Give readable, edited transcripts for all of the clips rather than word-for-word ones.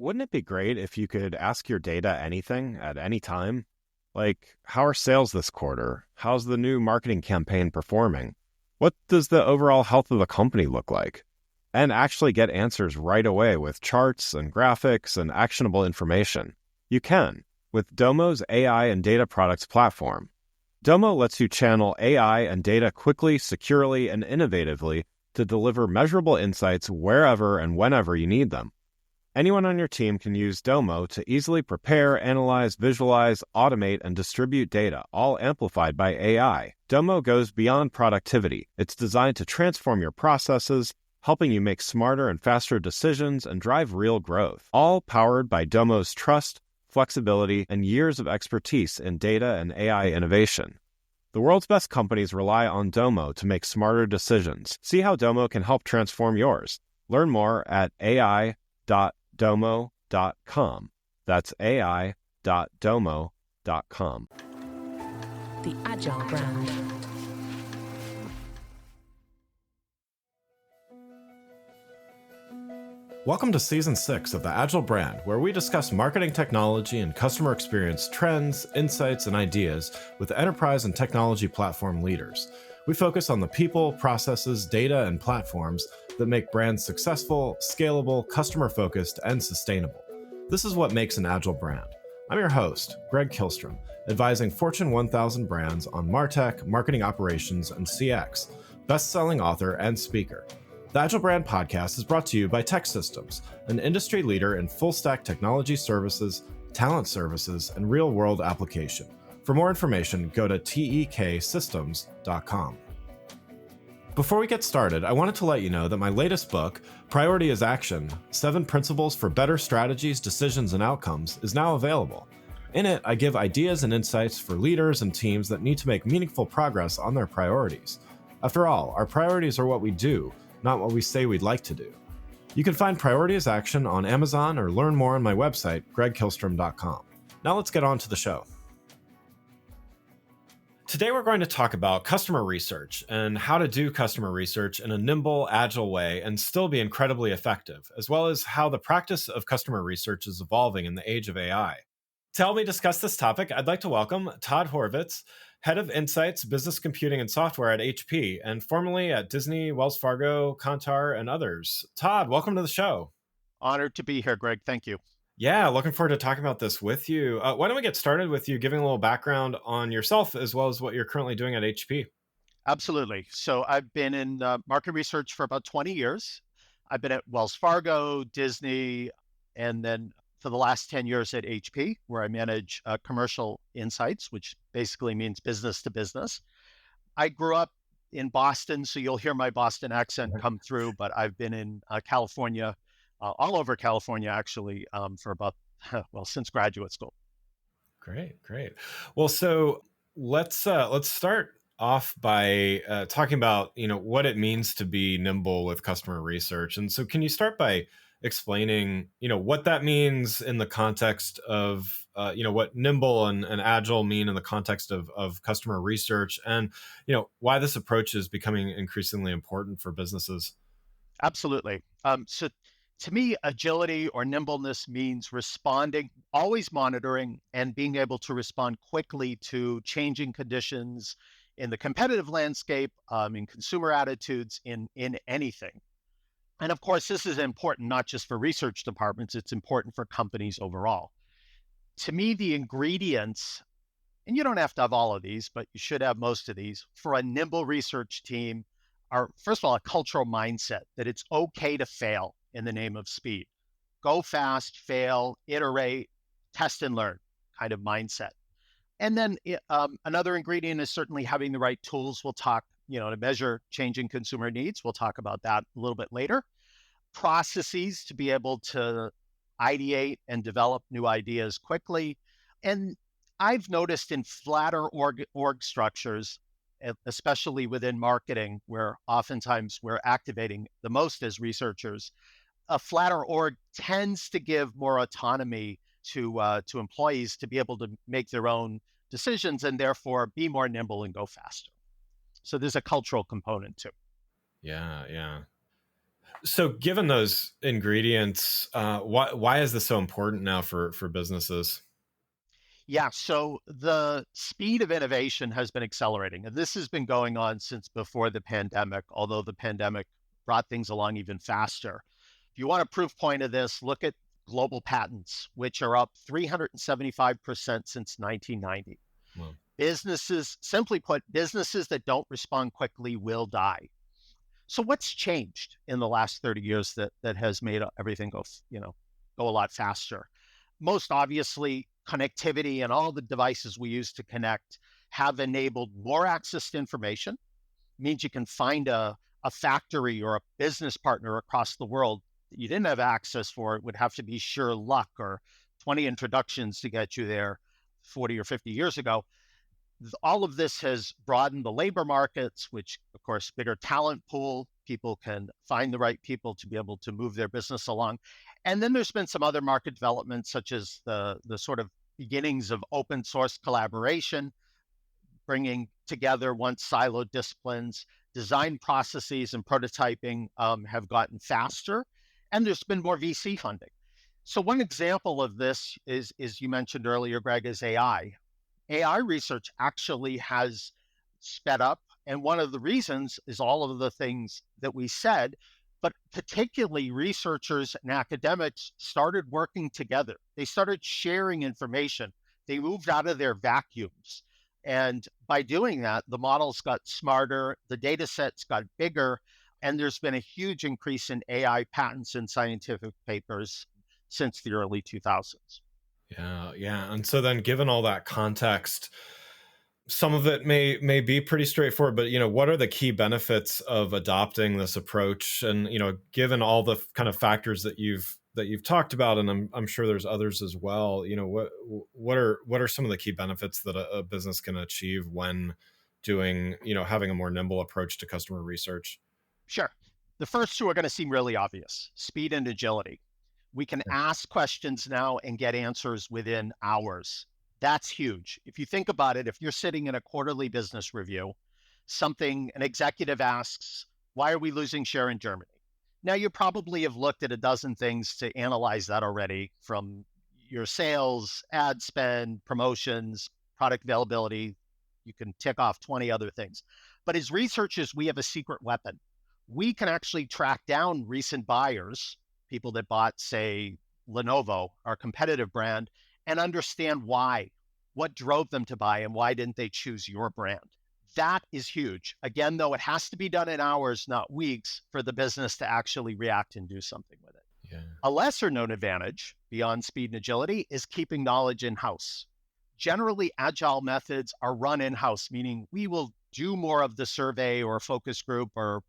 Wouldn't it be great if you could ask your data anything at any time? Like, how are sales this quarter? How's the new marketing campaign performing? What does the overall health of the company look like? And actually get answers right away with charts and graphics and actionable information. You can with Domo's AI and data products platform. Domo lets you channel AI and data quickly, securely, and innovatively to deliver measurable insights wherever and whenever you need them. Anyone on your team can use Domo to easily prepare, analyze, visualize, automate, and distribute data, all amplified by AI. Domo goes beyond productivity. It's designed to transform your processes, helping you make smarter and faster decisions and drive real growth. All powered by Domo's trust, flexibility, and years of expertise in data and AI innovation. The world's best companies rely on Domo to make smarter decisions. See how Domo can help transform yours. Learn more at ai.domo.com. That's ai.domo.com. The Agile brand. Welcome to Season 6 of the Agile brand, where we discuss marketing technology and customer experience trends, insights, and ideas with enterprise and technology platform leaders. We focus on the people, processes, data, and platforms that make brands successful, scalable, customer-focused, and sustainable. This is what makes an Agile brand. I'm your host, Greg Kihlstrom, advising Fortune 1000 brands on MarTech, marketing operations, and CX, best-selling author and speaker. The Agile Brand Podcast is brought to you by TechSystems, an industry leader in full-stack technology services, talent services, and real-world application. For more information, go to teksystems.com. Before we get started, I wanted to let you know that my latest book, Priority is Action: 7 Principles for Better Strategies, Decisions, and Outcomes, is now available. In it, I give ideas and insights for leaders and teams that need to make meaningful progress on their priorities. After all, our priorities are what we do, not what we say we'd like to do. You can find Priority is Action on Amazon or learn more on my website, gregkihlstrom.com. Now let's get on to the show. Today we're going to talk about customer research and how to do customer research in a nimble, agile way and still be incredibly effective, as well as how the practice of customer research is evolving in the age of AI. To help me discuss this topic, I'd like to welcome Todd Horvitz, Head of Insights, Business Computing and Software at HP, and formerly at Disney, Wells Fargo, Kantar, and others. Todd, welcome to the show. Honored to be here, Greg. Thank you. Yeah, looking forward to talking about this with you. Why don't we get started with you giving a little background on yourself as well as what you're currently doing at HP? Absolutely. So I've been in market research for about 20 years. I've been at Wells Fargo, Disney, and then for the last 10 years at HP, where I manage commercial insights, which basically means business to business. I grew up in Boston, so you'll hear my Boston accent come through, but I've been in California, all over California, actually, for about, since graduate school. Great. Well, so let's start off by talking about, what it means to be nimble with customer research. And so can you start by explaining, what that means in the context of, what nimble and agile mean in the context of customer research and, why this approach is becoming increasingly important for businesses? Absolutely. So to me, agility or nimbleness means responding, always monitoring and being able to respond quickly to changing conditions in the competitive landscape, in consumer attitudes, in anything. And of course, this is important not just for research departments, it's important for companies overall. To me, the ingredients, and you don't have to have all of these, but you should have most of these, for a nimble research team are, first of all, a cultural mindset that it's okay to fail in the name of speed. Go fast, fail, iterate, test and learn kind of mindset. And then another ingredient is certainly having the right tools. We'll talk, to measure changing consumer needs. We'll talk about that a little bit later. Processes to be able to ideate and develop new ideas quickly. And I've noticed in flatter org structures, especially within marketing, where oftentimes we're activating the most as researchers, a flatter org tends to give more autonomy to employees to be able to make their own decisions and therefore be more nimble and go faster. So there's a cultural component too. Yeah. So, given those ingredients, why is this so important now for businesses? Yeah, so the speed of innovation has been accelerating, and this has been going on since before the pandemic, although the pandemic brought things along even faster. If you want a proof point of this, look at global patents, which are up 375% since 1990. Well, Businesses, simply put, businesses that don't respond quickly will die. So what's changed in the last 30 years that has made everything go a lot faster? Most obviously, connectivity and all the devices we use to connect have enabled more access to information. It means you can find a factory or a business partner across the world that you didn't have access for. It would have to be sheer luck or 20 introductions to get you there 40 or 50 years ago. All of this has broadened the labor markets, which, of course, bigger talent pool. People can find the right people to be able to move their business along. And then there's been some other market developments, such as the sort of beginnings of open source collaboration, bringing together once siloed disciplines. Design processes and prototyping have gotten faster, and there's been more VC funding. So one example of this is you mentioned earlier, Greg, is AI. AI research actually has sped up. And one of the reasons is all of the things that we said, but particularly researchers and academics started working together. They started sharing information. They moved out of their vacuums. And by doing that, the models got smarter, the data sets got bigger, and there's been a huge increase in AI patents and scientific papers since the early 2000s. yeah, yeah. And so then, given all that context, some of it may be pretty straightforward, but what are the key benefits of adopting this approach? And given all the kind of factors that you've talked about, and I'm sure there's others as well. What are some of the key benefits that a business can achieve when doing having a more nimble approach to customer research? Sure. The first two are going to seem really obvious: speed and agility. We can ask questions now and get answers within hours. That's huge. If you think about it, if you're sitting in a quarterly business review, an executive asks, why are we losing share in Germany? Now, you probably have looked at a dozen things to analyze that already, from your sales, ad spend, promotions, product availability. You can tick off 20 other things. But as researchers, we have a secret weapon. We can actually track down recent buyers, people that bought, say, Lenovo, our competitive brand, and understand why, what drove them to buy, and why didn't they choose your brand. That is huge. Again, though, it has to be done in hours, not weeks, for the business to actually react and do something with it. Yeah. A lesser known advantage beyond speed and agility is keeping knowledge in-house. Generally, agile methods are run in-house, meaning we will do more of the survey or focus group or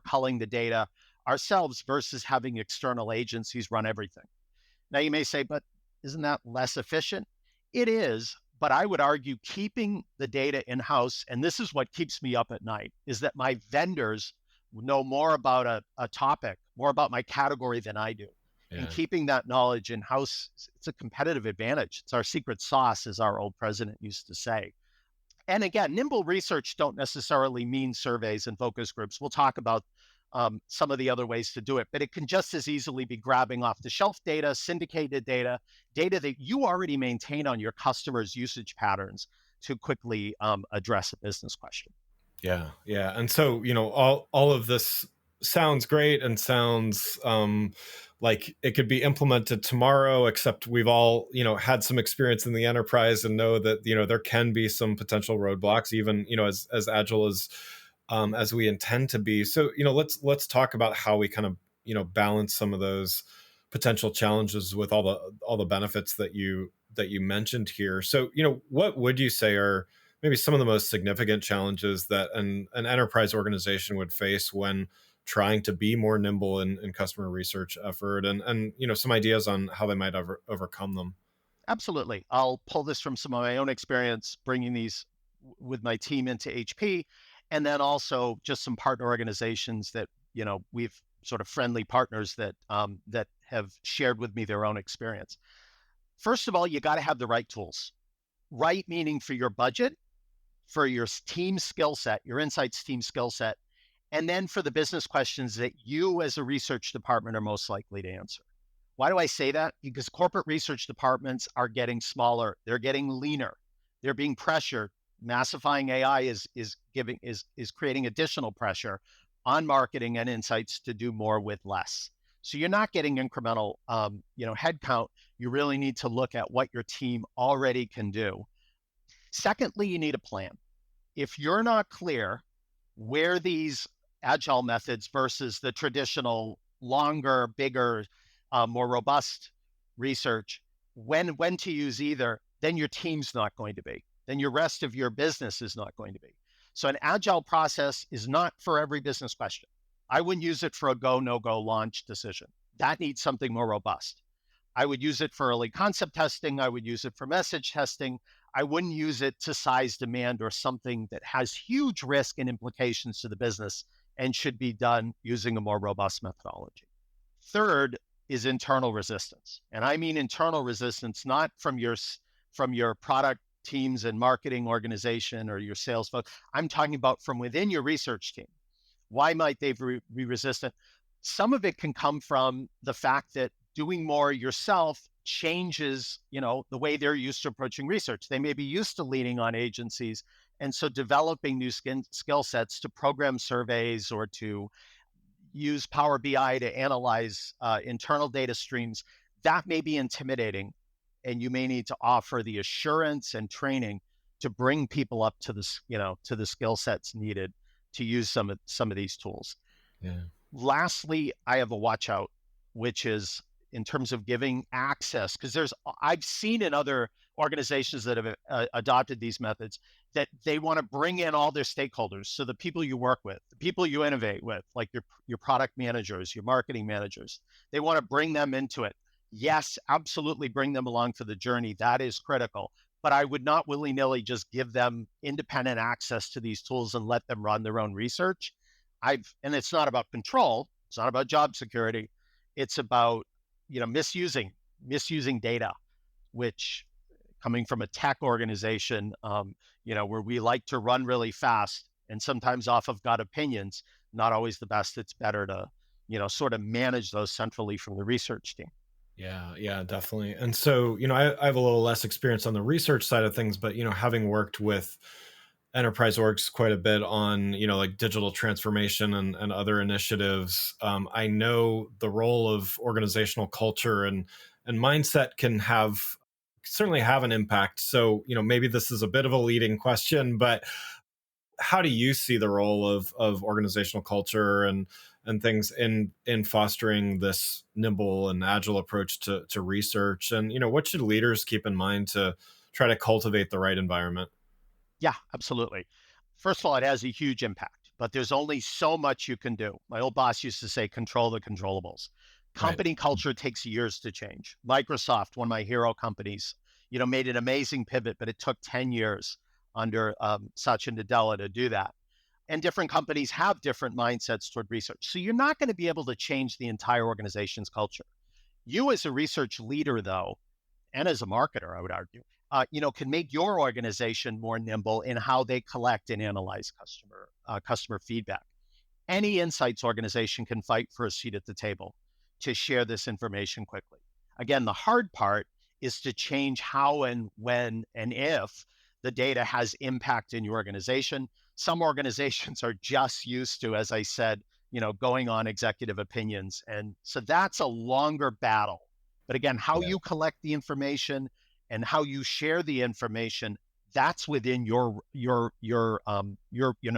culling the data ourselves versus having external agencies run everything. Now, you may say, but isn't that less efficient? It is, but I would argue keeping the data in-house, and this is what keeps me up at night, is that my vendors know more about a topic, more about my category than I do. And Yeah. keeping that knowledge in-house, it's a competitive advantage. It's our secret sauce, as our old president used to say. And again, nimble research don't necessarily mean surveys and focus groups. We'll talk about some of the other ways to do it, but it can just as easily be grabbing off the shelf data, syndicated data, data that you already maintain on your customers' usage patterns to quickly address a business question. Yeah, yeah. And so, all of this sounds great and sounds like it could be implemented tomorrow, except we've all, had some experience in the enterprise and know that, there can be some potential roadblocks, even, as agile as we intend to be. So, let's talk about how we kind of, balance some of those potential challenges with all the benefits that you mentioned here. So, what would you say are maybe some of the most significant challenges that an enterprise organization would face when trying to be more nimble in customer research effort, and some ideas on how they might overcome them? Absolutely. I'll pull this from some of my own experience bringing these with my team into HP, and then also just some partner organizations that, we've sort of friendly partners that have shared with me their own experience. First of all, you got to have the right tools. Right meaning for your budget, for your team skill set, your insights team skill set, And then for the business questions that you as a research department are most likely to answer. Why do I say that? Because corporate research departments are getting smaller. They're getting leaner. They're being pressured. Massifying AI is creating additional pressure on marketing and insights to do more with less. So you're not getting incremental, headcount. You really need to look at what your team already can do. Secondly, you need a plan. If you're not clear where these agile methods versus the traditional, longer, bigger, more robust research, when to use either, then your team's not going to be. Then your rest of your business is not going to be. So an agile process is not for every business question. I wouldn't use it for a go, no-go launch decision. That needs something more robust. I would use it for early concept testing. I would use it for message testing. I wouldn't use it to size demand or something that has huge risk and implications to the business and should be done using a more robust methodology. Third is internal resistance. And I mean internal resistance, not from your product teams and marketing organization or your sales folks. I'm talking about from within your research team. Why might they be resistant? Some of it can come from the fact that doing more yourself changes, the way they're used to approaching research. They may be used to leaning on agencies. And so developing new skill sets to program surveys or to use Power BI to analyze internal data streams, that may be intimidating. And you may need to offer the assurance and training to bring people up to the skill sets needed to use some of these tools. Yeah. Lastly, I have a watch out, which is in terms of giving access, because I've seen in other organizations that have adopted these methods that they want to bring in all their stakeholders. So the people you work with, the people you innovate with, like your product managers, your marketing managers, they want to bring them into it. Yes, absolutely bring them along for the journey. That is critical. But I would not willy-nilly just give them independent access to these tools and let them run their own research. And it's not about control. It's not about job security. It's about, misusing data, which coming from a tech organization, where we like to run really fast and sometimes off of gut opinions, not always the best. It's better to, sort of manage those centrally from the research team. Yeah, definitely. And so, I have a little less experience on the research side of things, but, having worked with enterprise orgs quite a bit on, like digital transformation and other initiatives, I know the role of organizational culture and mindset can certainly have an impact. So, maybe this is a bit of a leading question, but how do you see the role of organizational culture and things in fostering this nimble and agile approach to research? And, what should leaders keep in mind to try to cultivate the right environment? Yeah, absolutely. First of all, it has a huge impact, but there's only so much you can do. My old boss used to say, control the controllables. Company culture takes years to change. Microsoft, one of my hero companies, made an amazing pivot, but it took 10 years under Satya Nadella to do that. And different companies have different mindsets toward research. So you're not going to be able to change the entire organization's culture. You as a research leader, though, and as a marketer, I would argue, can make your organization more nimble in how they collect and analyze customer feedback. Any insights organization can fight for a seat at the table to share this information quickly. Again, the hard part is to change how and when and if the data has impact in your organization. Some organizations are just used to, as I said, going on executive opinions. And so that's a longer battle. But again, how you collect the information and how you share the information, that's within your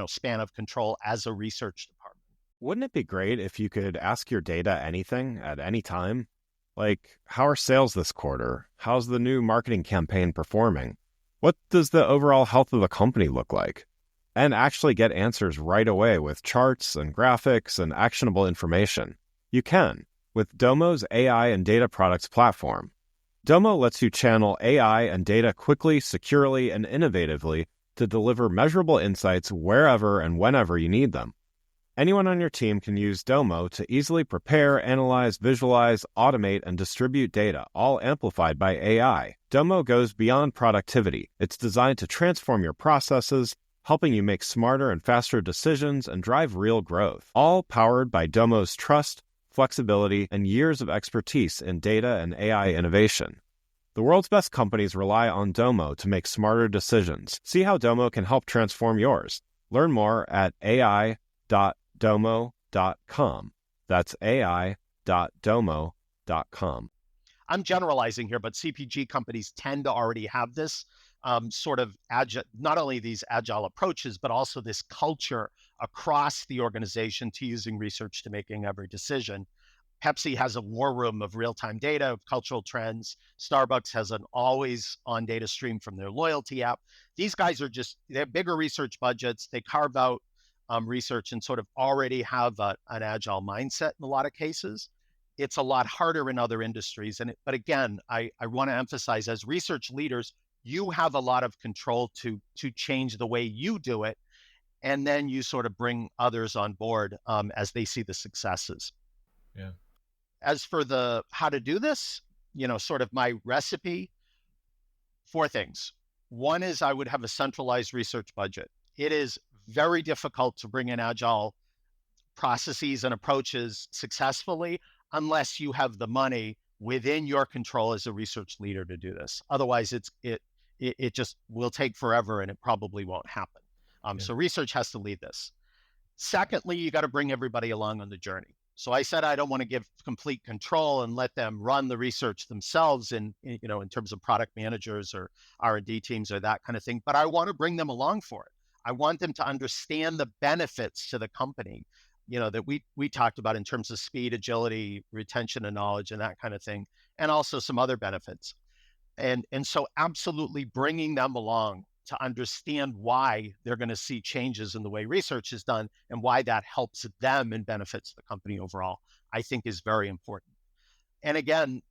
span of control as a research department. Wouldn't it be great if you could ask your data anything at any time? Like, how are sales this quarter? How's the new marketing campaign performing? What does the overall health of the company look like? And actually get answers right away with charts and graphics and actionable information. You can with Domo's AI and data products platform. Domo lets you channel AI and data quickly, securely, and innovatively to deliver measurable insights wherever and whenever you need them. Anyone on your team can use Domo to easily prepare, analyze, visualize, automate, and distribute data, all amplified by AI. Domo goes beyond productivity. It's designed to transform your processes, helping you make smarter and faster decisions and drive real growth. All powered by Domo's trust, flexibility, and years of expertise in data and AI innovation. The world's best companies rely on Domo to make smarter decisions. See how Domo can help transform yours. Learn more at ai.domo.com. That's ai.domo.com. I'm generalizing here, but CPG companies tend to already have this sort of agile, not only these agile approaches, but also this culture across the organization to using research to making every decision. Pepsi has a war room of real-time data, of cultural trends. Starbucks has an always-on data stream from their loyalty app. These guys are they have bigger research budgets. They carve out research and sort of already have an agile mindset in a lot of cases. It's a lot harder in other industries. But again, I want to emphasize, as research leaders, you have a lot of control to change the way you do it. And then you sort of bring others on board as they see the successes. Yeah. As for the how to do this, sort of my recipe, 4 things. One is I would have a centralized research budget. It is very difficult to bring in agile processes and approaches successfully unless you have the money within your control as a research leader to do this. Otherwise, it just will take forever and it probably won't happen. So research has to lead this. Secondly, you got to bring everybody along on the journey. So I said I don't want to give complete control and let them run the research themselves in terms of product managers or R&D teams or that kind of thing, but I want to bring them along for it. I want them to understand the benefits to the company, that we talked about in terms of speed, agility, retention of knowledge, and that kind of thing, and also some other benefits. And so absolutely bringing them along to understand why they're going to see changes in the way research is done and why that helps them and benefits the company overall, I think is very important. And again,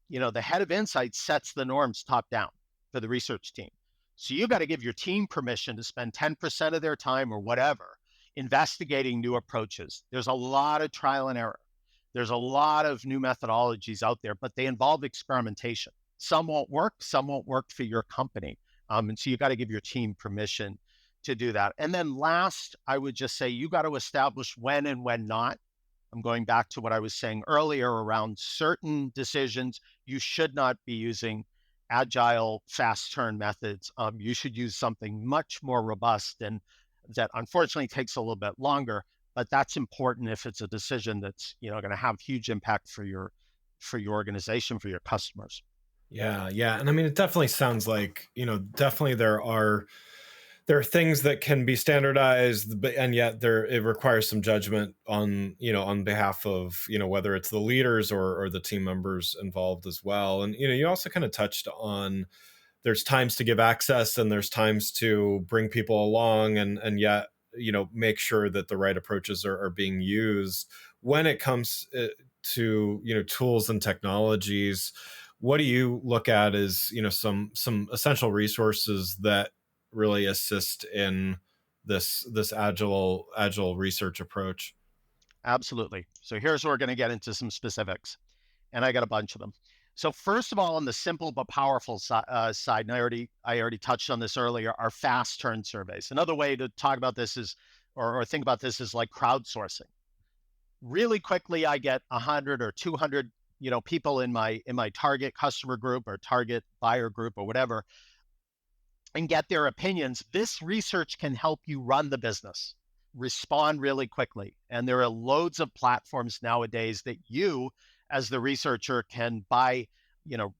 the head of insights sets the norms top down for the research team. So you got to give your team permission to spend 10% of their time or whatever investigating new approaches. There's a lot of trial and error. There's a lot of new methodologies out there, but they involve experimentation. Some won't work for your company. And so you got to give your team permission to do that. And then last, I would just say you got to establish when and when not. I'm going back to what I was saying earlier around certain decisions. You should not be using agile fast turn methods. You should use something much more robust and that unfortunately takes a little bit longer, but that's important if it's a decision that's going to have huge impact for your organization, for your customers. Yeah. And I mean, it definitely sounds like, definitely there are things that can be standardized, and yet it requires some judgment on behalf of, whether it's the leaders or the team members involved as well. And, you also kind of touched on there's times to give access and there's times to bring people along and yet, make sure that the right approaches are being used. When it comes to, tools and technologies, what do you look at as, some essential resources that really assist in this agile research approach? Absolutely. So here's where we're going to get into some specifics, and I got a bunch of them. So first of all, on the simple but powerful side, and I already touched on this earlier, are fast turn surveys. Another way to talk about this is, or think about this is like crowdsourcing. Really quickly, I get 100 or 200 people in my target customer group or target buyer group or whatever, and get their opinions. This research can help you run the business, respond really quickly. And there are loads of platforms nowadays that you, as the researcher, can buy,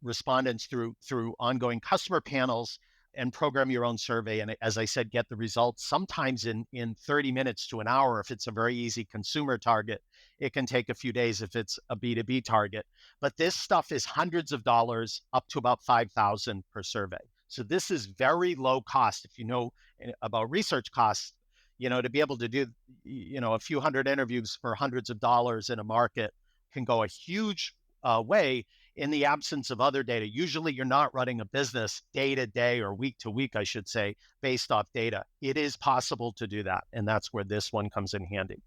respondents through ongoing customer panels and program your own survey. And as I said, get the results sometimes in 30 minutes to an hour. If it's a very easy consumer target, it can take a few days if it's a B2B target. But this stuff is hundreds of dollars up to about $5,000 per survey. So this is very low cost. If you know about research costs, to be able to do, a few hundred interviews for hundreds of dollars in a market can go a huge way in the absence of other data. Usually you're not running a business day to day or week to week, I should say, based off data. It is possible to do that. And that's where this one comes in handy.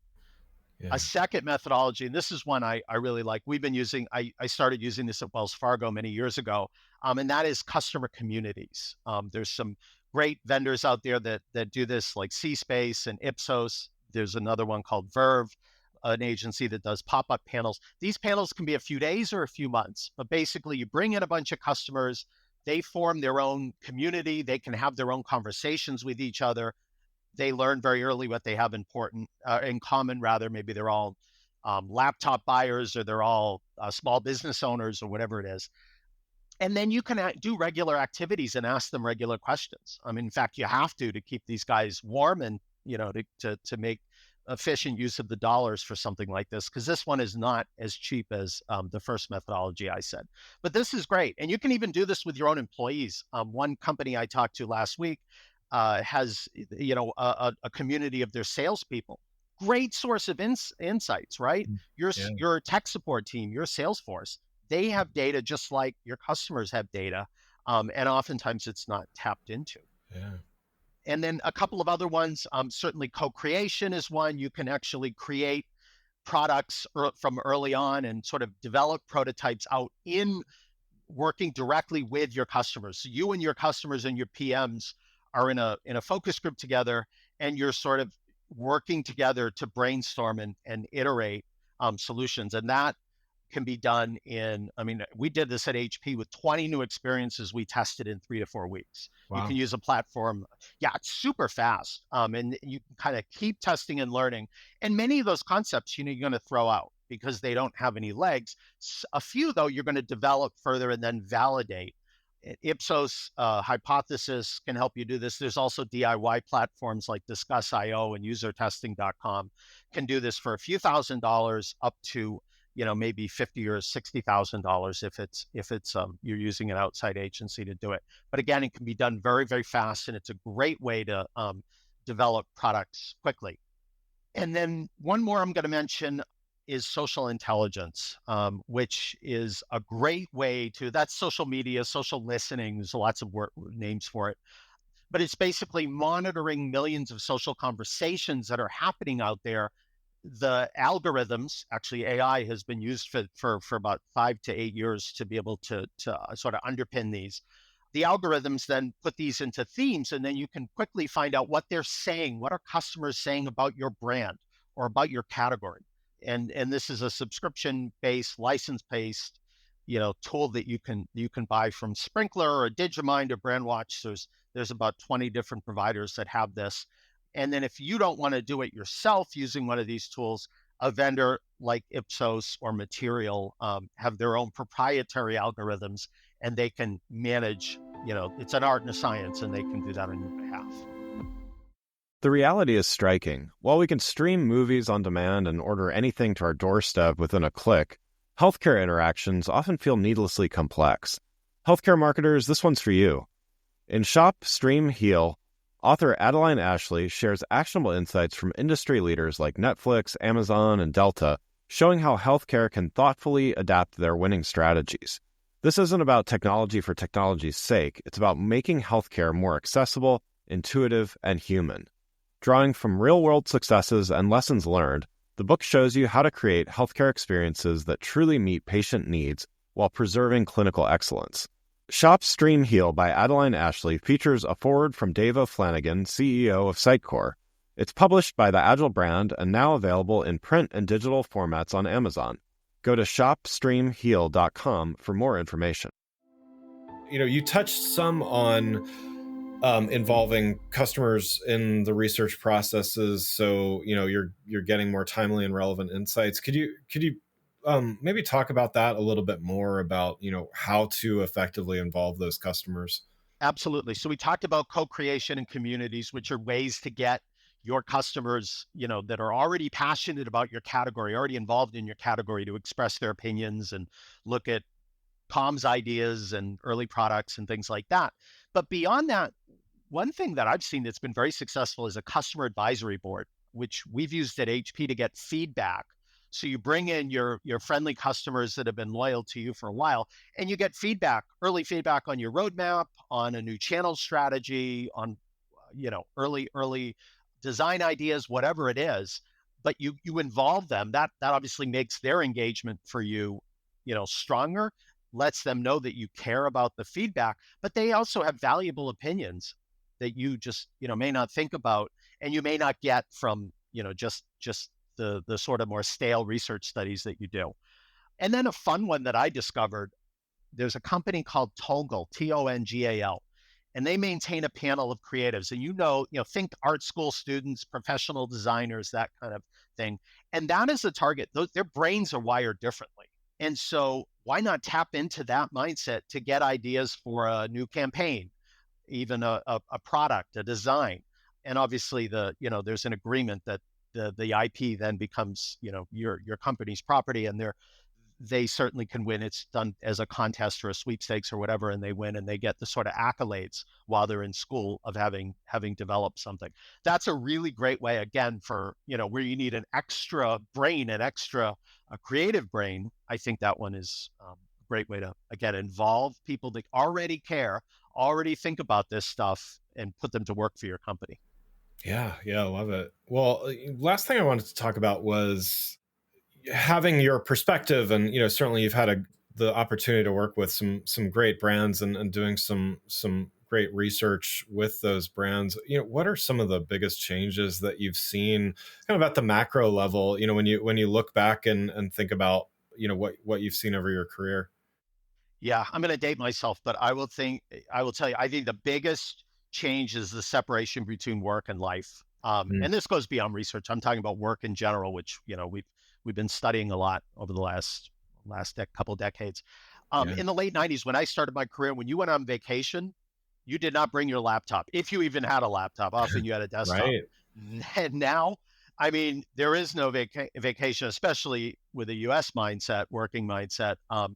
Yeah. A second methodology, and this is one I really like. We've been using, I started using this at Wells Fargo many years ago, and that is customer communities. There's some great vendors out there that do this, like C-Space and Ipsos. There's another one called Verve, an agency that does pop-up panels. These panels can be a few days or a few months, but basically you bring in a bunch of customers, they form their own community, they can have their own conversations with each other. They learn very early what they have in common, rather. Maybe they're all laptop buyers, or they're all small business owners, or whatever it is. And then you can do regular activities and ask them regular questions. I mean, in fact, you have to keep these guys warm, and to make efficient use of the dollars for something like this, because this one is not as cheap as the first methodology I said. But this is great, and you can even do this with your own employees. One company I talked to last week has a community of their salespeople. Great source of insights, right? Your tech support team, your sales force, they have data just like your customers have data, and oftentimes it's not tapped into. Yeah. And then a couple of other ones, certainly co-creation is one. You can actually create products from early on and sort of develop prototypes out in working directly with your customers. So you and your customers and your PMs are in a focus group together, and you're sort of working together to brainstorm and iterate solutions. And that can be done we did this at HP with 20 new experiences we tested in 3 to 4 weeks. Wow. You can use a platform. Yeah, it's super fast. And you can kind of keep testing and learning. And many of those concepts, you're going to throw out because they don't have any legs. A few, though, you're going to develop further and then validate. Ipsos Hypothesis can help you do this. There's also DIY platforms like Discuss.io and usertesting.com can do this for a few $1,000s up to maybe $50,000 or $60,000 if it's you're using an outside agency to do it. But again, it can be done very, very fast, and it's a great way to develop products quickly. And then one more I'm going to mention is social intelligence, which is a great way that's social media, social listening. There's lots of names for it. But it's basically monitoring millions of social conversations that are happening out there. The algorithms, actually AI has been used for about 5 to 8 years to be able to sort of underpin these. The algorithms then put these into themes, and then you can quickly find out what they're saying. What are customers saying about your brand or about your category? And this is a subscription-based, license-based, tool that you can buy from Sprinkler or Digimind or Brandwatch. There's about 20 different providers that have this. And then if you don't want to do it yourself using one of these tools, a vendor like Ipsos or Material have their own proprietary algorithms, and they can manage, it's an art and a science, and they can do that on your behalf. The reality is striking. While we can stream movies on demand and order anything to our doorstep within a click, healthcare interactions often feel needlessly complex. Healthcare marketers, this one's for you. In Shop, Stream, Heal, author Adeline Ashley shares actionable insights from industry leaders like Netflix, Amazon, and Delta, showing how healthcare can thoughtfully adapt their winning strategies. This isn't about technology for technology's sake. It's about making healthcare more accessible, intuitive, and human. Drawing from real-world successes and lessons learned, the book shows you how to create healthcare experiences that truly meet patient needs while preserving clinical excellence. Shop, Stream, Heal by Adeline Ashley features a foreword from Dave O'Flanagan, CEO of Sitecore. It's published by the Agile brand and now available in print and digital formats on Amazon. Go to shopstreamheal.com for more information. You touched some on involving customers in the research processes, so you're getting more timely and relevant insights. Could you maybe talk about that a little bit more about how to effectively involve those customers? Absolutely. So we talked about co-creation and communities, which are ways to get your customers, that are already passionate about your category, already involved in your category, to express their opinions and look at comms ideas and early products and things like that. But beyond that, one thing that I've seen that's been very successful is a customer advisory board, which we've used at HP to get feedback. So you bring in your friendly customers that have been loyal to you for a while, and you get feedback, early feedback on your roadmap, on a new channel strategy, on early design ideas, whatever it is. But you involve them. That obviously makes their engagement for you, stronger, lets them know that you care about the feedback, but they also have valuable opinions that you just, may not think about, and you may not get from, just the sort of more stale research studies that you do. And then a fun one that I discovered, there's a company called Tongal, Tongal, and they maintain a panel of creatives. And think art school students, professional designers, that kind of thing. And that is a target. Their brains are wired differently. And so why not tap into that mindset to get ideas for a new campaign, even a product, a design? And obviously there's an agreement that the IP then becomes, your company's property, and they certainly can win. It's done as a contest or a sweepstakes or whatever, and they win, and they get the sort of accolades while they're in school of having developed something. That's a really great way, again, for, where you need an extra brain, a creative brain. I think that one is a great way to, again, involve people that already care, already think about this stuff, and put them to work for your company. Yeah, I love it. Well, last thing I wanted to talk about was having your perspective, and certainly you've had the opportunity to work with some great brands and doing some great research with those brands. What are some of the biggest changes that you've seen kind of at the macro level, when you look back and think about what you've seen over your career? Yeah, I'm going to date myself, but I will tell you, I think the biggest change is the separation between work and life. Mm, And this goes beyond research. I'm talking about work in general, which, we've been studying a lot over the last couple decades. yeah. In the late 90s, when I started my career, when you went on vacation, you did not bring your laptop. If you even had a laptop, often you had a desktop. Right. And now, I mean, there is no vacation, especially with a US mindset, working mindset. I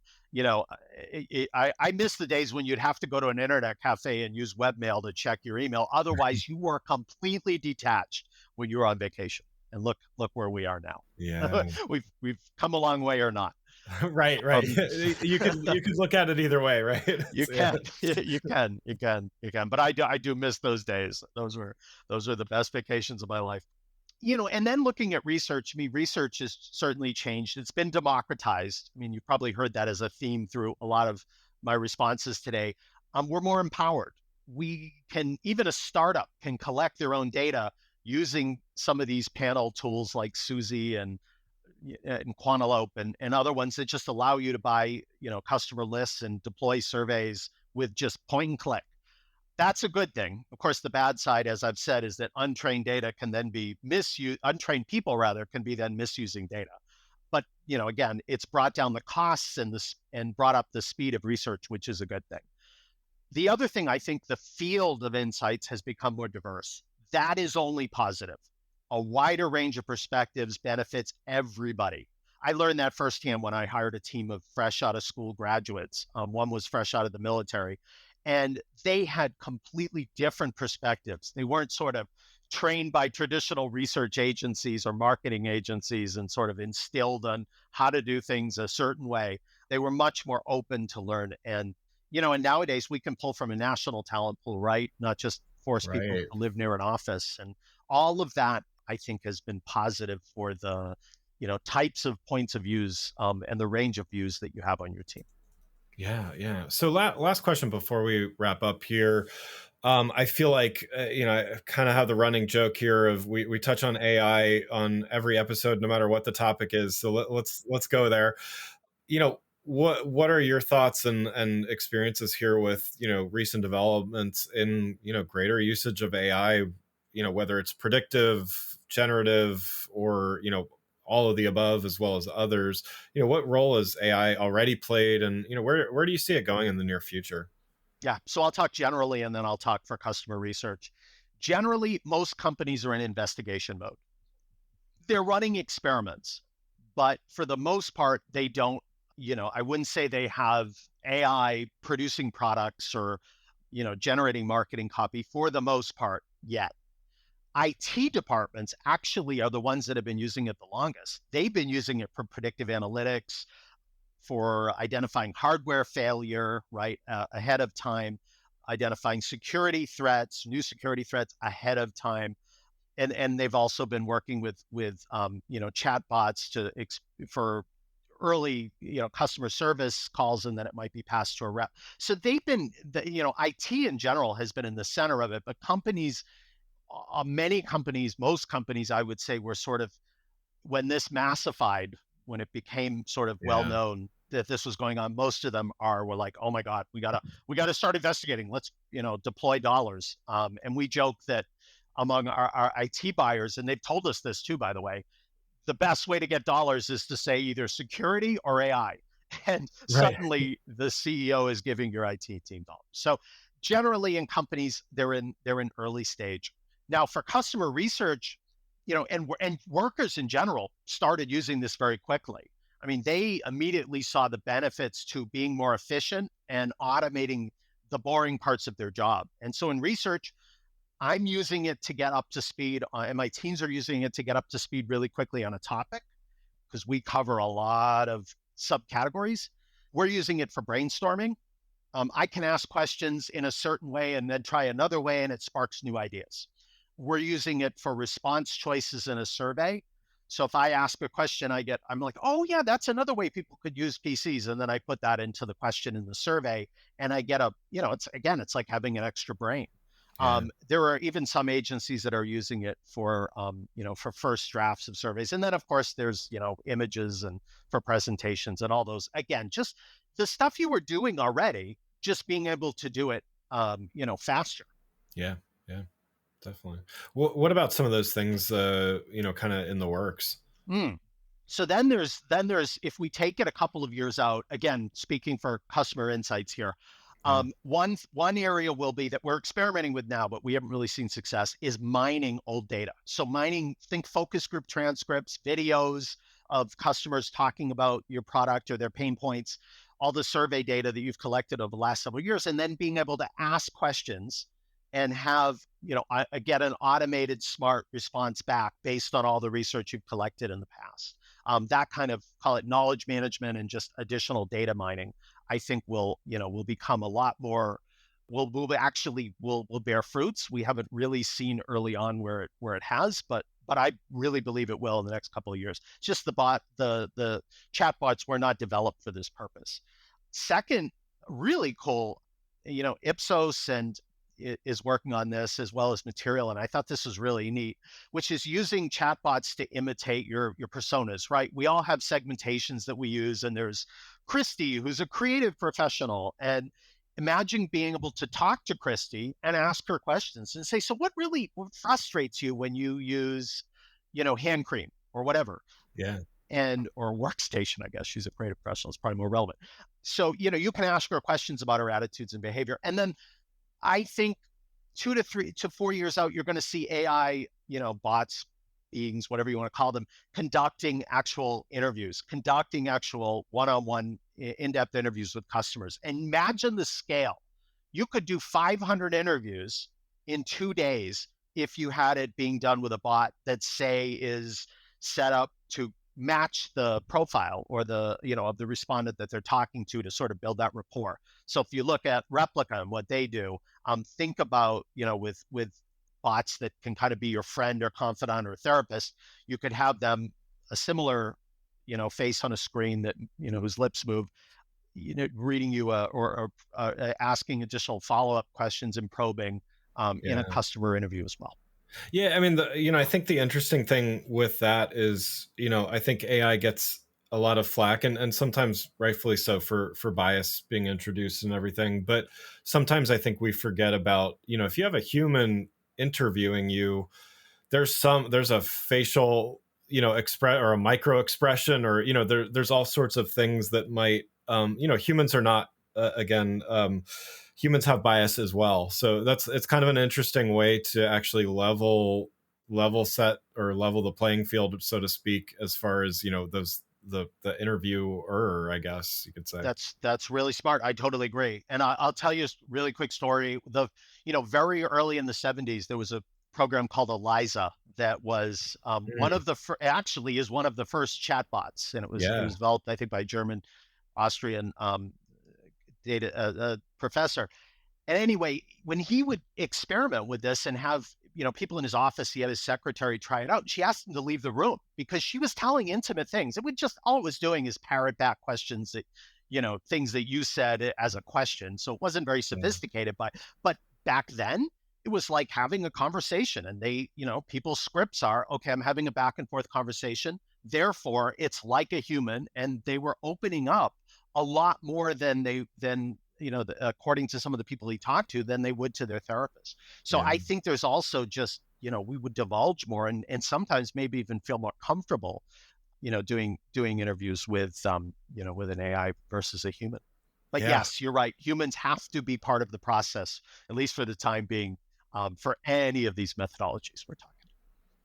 miss the days when you'd have to go to an internet cafe and use webmail to check your email. Otherwise, you were completely detached when you were on vacation. And look where we are now. Yeah. We've come a long way, or not. Right. You could look at it either way, right? You can, you can. But I do miss those days. Those were the best vacations of my life. And then looking at research, I mean, research has certainly changed. It's been democratized. I mean, you've probably heard that as a theme through a lot of my responses today. We're more empowered. Even a startup can collect their own data using some of these panel tools like Suzy and Quantilope and other ones that just allow you to buy, customer lists and deploy surveys with just point and click. That's a good thing. Of course, the bad side, as I've said, is that untrained data can then be misused. Untrained people, rather, can be then misusing data. But again, it's brought down the costs and brought up the speed of research, which is a good thing. The other thing, I think the field of insights has become more diverse. That is only positive. A wider range of perspectives benefits everybody. I learned that firsthand when I hired a team of fresh out of school graduates. One was fresh out of the military, and they had completely different perspectives. They weren't sort of trained by traditional research agencies or marketing agencies and sort of instilled on how to do things a certain way. They were much more open to learn. And nowadays we can pull from a national talent pool, right? Not just force people Right. to live near an office. And all of that, I think, has been positive for the, types of points of views and the range of views that you have on your team. Yeah. So last question before we wrap up here. I feel like, I kind of have the running joke here of we touch on AI on every episode, no matter what the topic is. So let's go there. What are your thoughts and experiences here with, recent developments in, greater usage of AI, whether it's predictive, generative, or, all of the above, as well as others. What role has AI already played, and where do you see it going in the near future? Yeah. So I'll talk generally, and then I'll talk for customer research. Generally, most companies are in investigation mode. They're running experiments, but for the most part, they don't, I wouldn't say they have AI producing products or, generating marketing copy for the most part yet. IT departments actually are the ones that have been using it the longest. They've been using it for predictive analytics, for identifying hardware failure, right, ahead of time, identifying security threats, new security threats ahead of time, and they've also been working with chatbots for early, customer service calls, and then it might be passed to a rep. So they've been, IT in general has been in the center of it, but companies, many companies, most companies, I would say, were sort of, when this massified, when it became sort of well Yeah. known that this was going on, most of them were like, oh my God, we gotta start investigating. Let's, deploy dollars. And we joke that among our IT buyers, and they've told us this too, by the way, the best way to get dollars is to say either security or AI. And Right. suddenly the CEO is giving your IT team dollars. So generally in companies, they're in early stage. Now for customer research, and workers in general started using this very quickly. I mean, they immediately saw the benefits to being more efficient and automating the boring parts of their job. And so in research, I'm using it to get up to speed, and my teams are using it to get up to speed really quickly on a topic because we cover a lot of subcategories. We're using it for brainstorming. I can ask questions in a certain way and then try another way, and it sparks new ideas. We're using it for response choices in a survey. So if I ask a question, I'm like, oh yeah, that's another way people could use PCs. And then I put that into the question in the survey, and I get it's like having an extra brain. Yeah. There are even some agencies that are using it for, for first drafts of surveys. And then of course there's, images and for presentations and all those, again, just the stuff you were doing already, just being able to do it, faster. Yeah. Yeah. Definitely. What about some of those things, kind of in the works? Mm. So then there's if we take it a couple of years out, again, speaking for customer insights here, Yeah. one area will be that we're experimenting with now, but we haven't really seen success, is mining old data. So mining, think focus group transcripts, videos of customers talking about your product or their pain points, all the survey data that you've collected over the last several years, and then being able to ask questions and have, get an automated smart response back based on all the research you've collected in the past. That kind of, call it knowledge management and just additional data mining, I think will become a lot more, will bear fruits. We haven't really seen early on where it has, but I really believe it will in the next couple of years. It's just the chatbots were not developed for this purpose. Second, really cool, Ipsos and is working on this as well as Material, and I thought this was really neat, which is using chatbots to imitate your personas. Right? We all have segmentations that we use, and there's Christy, who's a creative professional, and imagine being able to talk to Christy and ask her questions and say, so what frustrates you when you use, hand cream or whatever, Yeah. and or workstation, I guess she's a creative professional, it's probably more relevant. So, you can ask her questions about her attitudes and behavior. And then I think 2 to 4 years out, you're going to see AI, bots, beings, whatever you want to call them, conducting actual interviews, conducting actual one-on-one in-depth interviews with customers. And imagine the scale. You could do 500 interviews in 2 days if you had it being done with a bot that, say, is set up to match the profile or of the respondent that they're talking to sort of build that rapport. So if you look at Replica and what they do, think about, with bots that can kind of be your friend or confidant or therapist, you could have them a similar, face on a screen that, whose lips move, reading you or asking additional follow-up questions and probing in a Yeah. customer interview as well. Yeah, I mean, I think the interesting thing with that is, I think AI gets a lot of flack, and sometimes rightfully so, for bias being introduced and everything. But sometimes I think we forget about, if you have a human interviewing you, there's a facial, express or a micro expression, or, there's all sorts of things that might, humans are not, again, humans have bias as well. So it's kind of an interesting way to actually level set or level the playing field, so to speak, as far as, those the interviewer, I guess you could say. That's really smart. I totally agree. And I'll tell you a really quick story. Very early in the 70s, there was a program called Eliza that was one Mm, of the actually is one of the first chatbots, and it was yeah. developed, I think, by German Austrian data professor. And anyway, when he would experiment with this and have people in his office, he had his secretary try it out. And she asked him to leave the room because she was telling intimate things. It would just, all it was doing is parrot back questions that, things that you said as a question. So it wasn't very sophisticated, but back then it was like having a conversation, and people's scripts are, okay, I'm having a back and forth conversation. Therefore it's like a human. And they were opening up a lot more than according to some of the people he talked to, than they would to their therapist. So I think there's also just, we would divulge more and sometimes maybe even feel more comfortable, doing interviews with, with an AI versus a human. But yes, you're right. Humans have to be part of the process, at least for the time being, for any of these methodologies we're talking.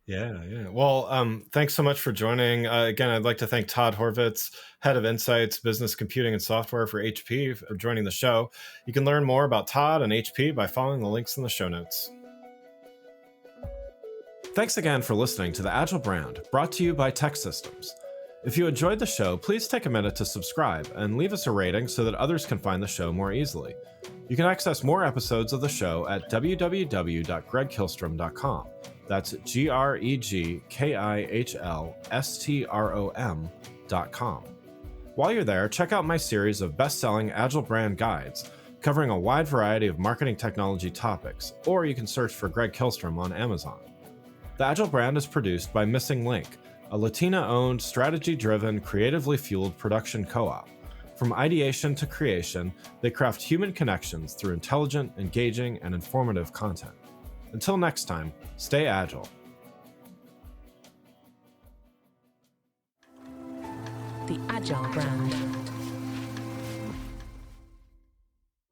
Yeah. Well, thanks so much for joining. Again, I'd like to thank Todd Horvitz, Head of Insights, Business Computing and Software for HP, for joining the show. You can learn more about Todd and HP by following the links in the show notes. Thanks again for listening to the Agile Brand, brought to you by Tech Systems. If you enjoyed the show, please take a minute to subscribe and leave us a rating so that others can find the show more easily. You can access more episodes of the show at www.gregkihlstrom.com. That's GregKihlstrom.com. While you're there, check out my series of best-selling Agile brand guides covering a wide variety of marketing technology topics, or you can search for Greg Kihlstrom on Amazon. The Agile brand is produced by Missing Link, a Latina-owned, strategy-driven, creatively fueled production co-op. From ideation to creation, they craft human connections through intelligent, engaging, and informative content. Until next time, stay agile. The Agile brand.